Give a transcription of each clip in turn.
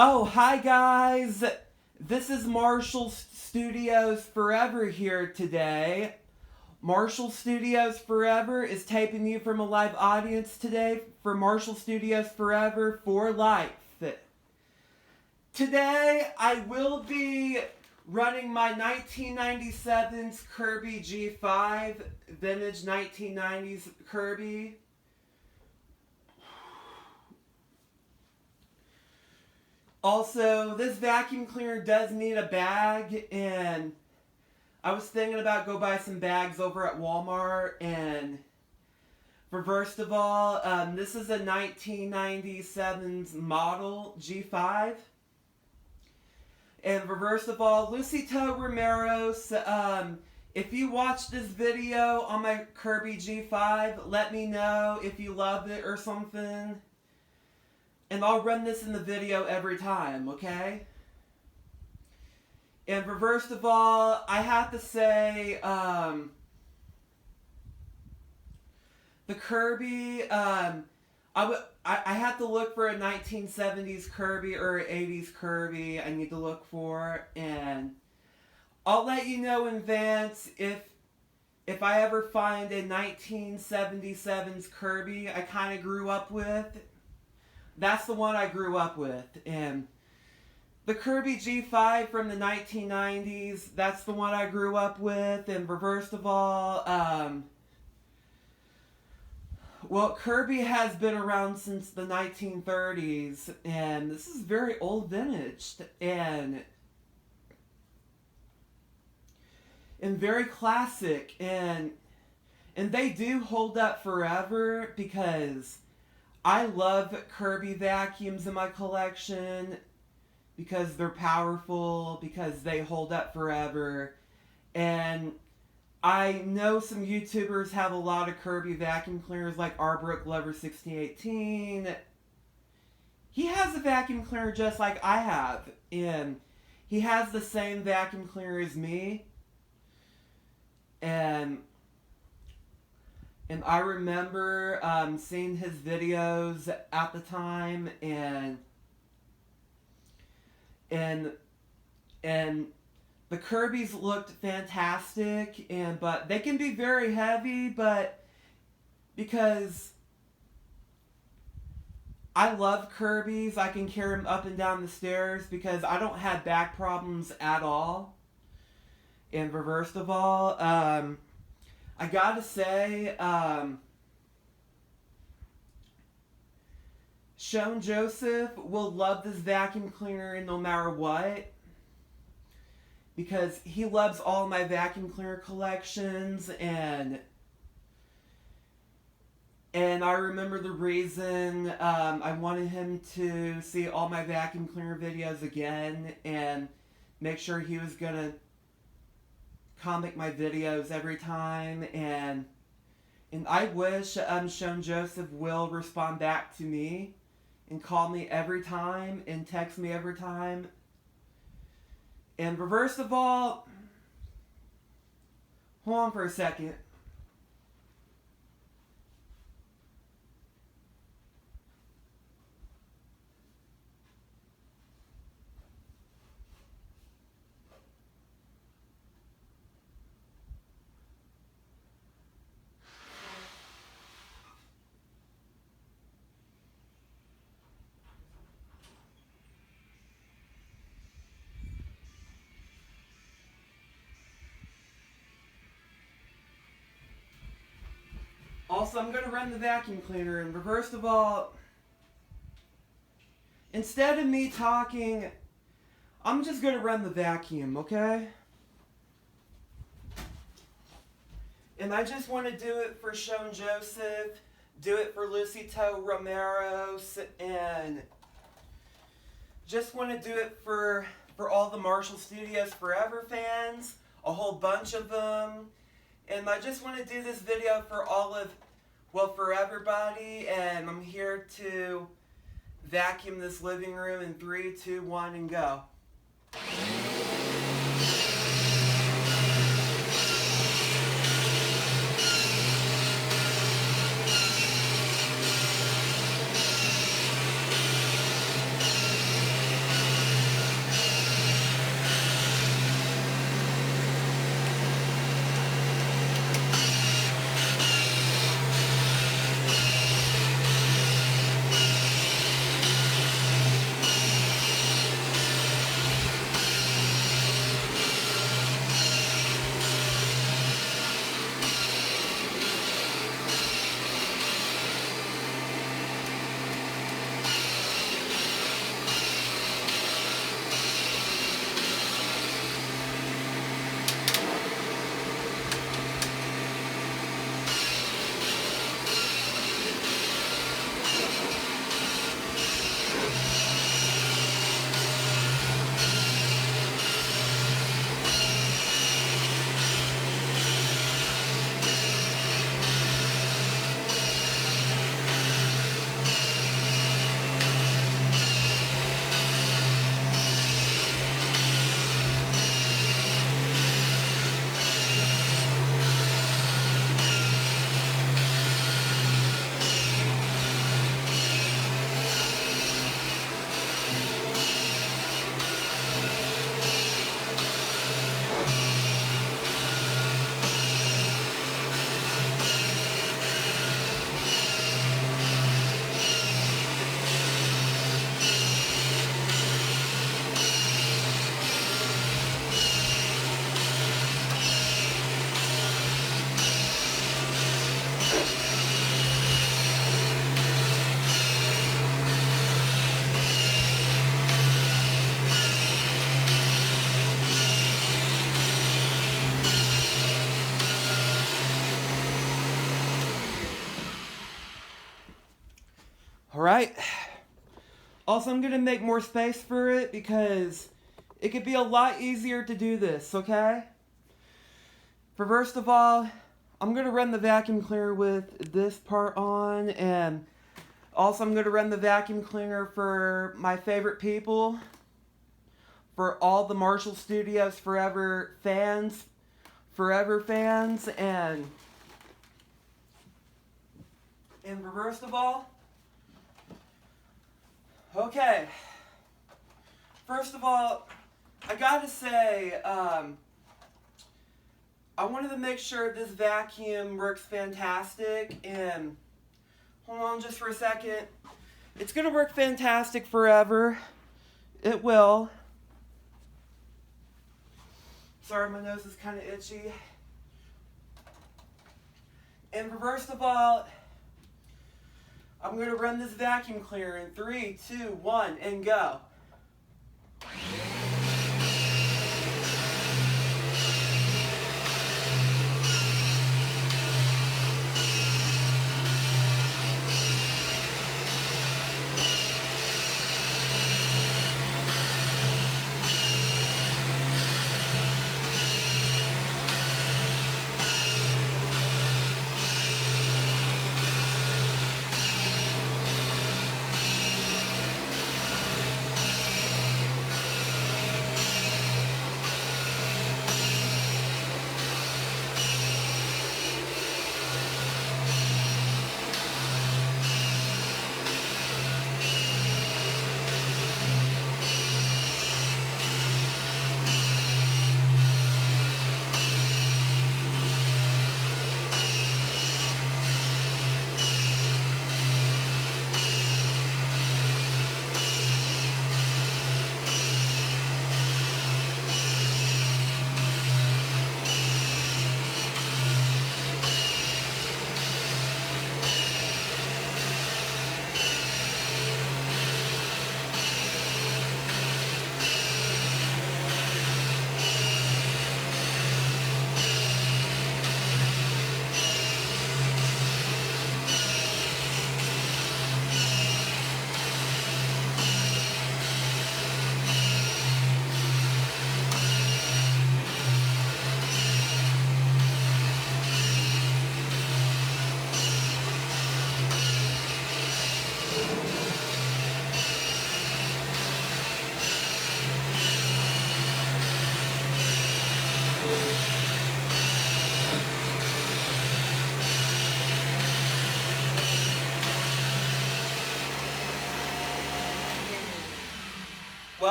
Oh, hi guys! This is Marshall Studios Forever here today. Marshall Studios Forever is taping you from a live audience today for Marshall Studios Forever for life. Today I will be running my 1997's Kirby G5, vintage 1990s Kirby. Also, this vacuum cleaner does need a bag, and I was thinking about go buy some bags over at Walmart. And for first of all, this is a 1997's model G5. And for first of all, Lucito Romero's, if you watch this video on my Kirby G5, let me know if you love it or something. And I'll run this in the video every time, okay? And for first of all, I have to say, the Kirby, I have to look for a 1970s Kirby or 80s Kirby I need to look for, and I'll let you know in advance if I ever find a 1977's Kirby I kind of grew up with. That's the one I grew up with. And the Kirby G5 from the 1990s, that's the one I grew up with. And first of all, well, Kirby has been around since the 1930s, and this is very old vintage and very classic, and they do hold up forever because I love Kirby vacuums in my collection because they're powerful, because they hold up forever. And I know some YouTubers have a lot of Kirby vacuum cleaners, like Arbrook Lover 1618. He has a vacuum cleaner just like I have, and he has the same vacuum cleaner as me. And I remember seeing his videos at the time, and the Kirbys looked fantastic, but they can be very heavy, but because I love Kirbys, I can carry them up and down the stairs because I don't have back problems at all. And first of all, I gotta say, Shone Joseph will love this vacuum cleaner no matter what, because he loves all my vacuum cleaner collections, and I remember the reason I wanted him to see all my vacuum cleaner videos again and make sure he was gonna comment my videos every time, and I wish Shone Joseph will respond back to me and call me every time and text me every time. And first of all, hold on for a second. Also, I'm going to run the vacuum cleaner, and first of all, instead of me talking, I'm just going to run the vacuum, okay? And I just want to do it for Shone Joseph, do it for Lucito Romero's, and just want to do it for all the Marshall Studios Forever fans, a whole bunch of them. And I just want to do this video for for everybody, and I'm here to vacuum this living room in 3, 2, 1, and go. Alright. Also, I'm going to make more space for it because it could be a lot easier to do this, okay? First of all, I'm going to run the vacuum cleaner with this part on, and also I'm going to run the vacuum cleaner for my favorite people, for all the Marshall Studios Forever fans, and first of all, okay, first of all, I gotta say, I wanted to make sure this vacuum works fantastic, and hold on just for a second. It's gonna work fantastic forever. It will. Sorry, my nose is kind of itchy. And first of all, I'm going to run this vacuum cleaner in 3, 2, 1, and go.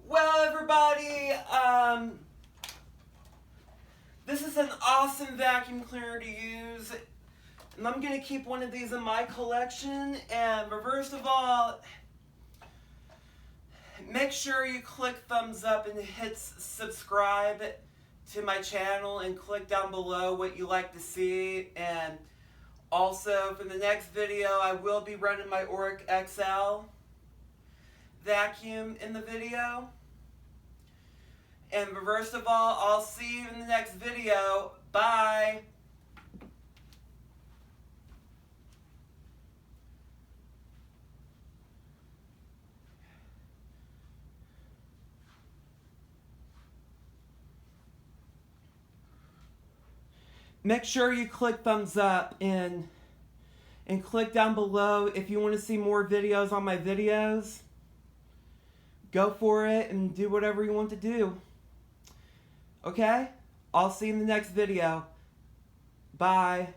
Well, everybody, this is an awesome vacuum cleaner to use, and I'm going to keep one of these in my collection. And first of all, make sure you click thumbs up and hit subscribe to my channel, and click down below what you like to see. And also, for the next video, I will be running my Oric XL vacuum in the video. And first of all, I'll see you in the next video. Bye. Make sure you click thumbs up and click down below if you want to see more videos on my videos. Go for it and do whatever you want to do. Okay? I'll see you in the next video. Bye.